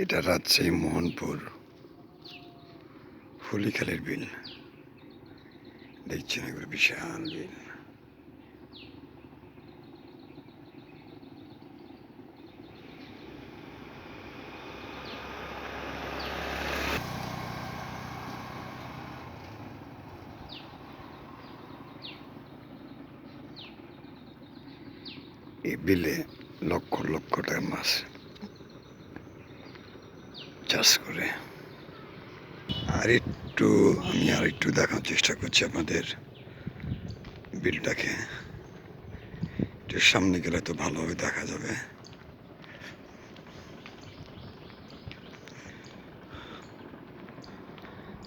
এটা রাজশাহী মোহনপুর ফুলিখালের বিল। দেখছেন এগুলো বিশাল বিল। এই বিলে লক্ষ লক্ষ টাকা মাছ চাষ করে। আমি আর একটু দেখার চেষ্টা করছি আপনাদের বিলটাকে। একটু সামনে গেলে তো ভালোভাবে দেখা যাবে।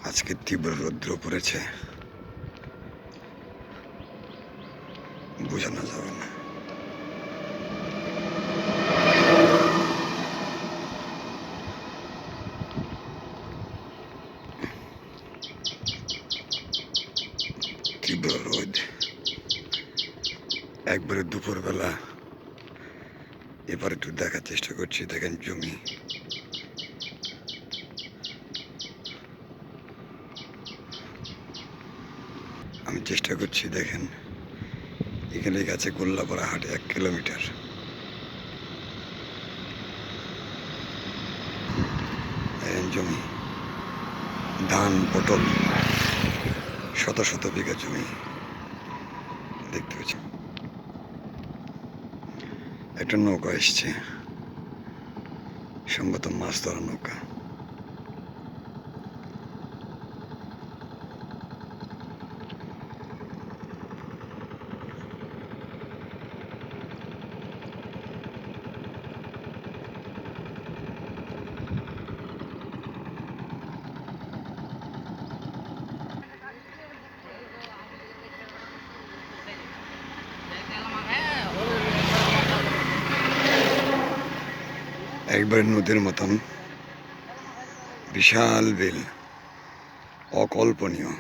আজকে তীব্র রৌদ্র পড়েছে, বোঝানো যাবে না। তীব্র রোদ, একবারে দুপুরবেলা। এবার একটু দেখার চেষ্টা করছি। দেখেন জমি, আমি চেষ্টা করছি। দেখেন এখানে গেছে গোল্লাপাড়া হাটে 1 কিলোমিটার। জমি, ধান, পটল, শত শত বিঘা জমি দেখতে পাচ্ছি। একটা নৌকা এসছে, সম্ভবত মাছ ধরা নৌকা। একবারে নদীর মতন বিশাল বিল, অকল্পনীয়।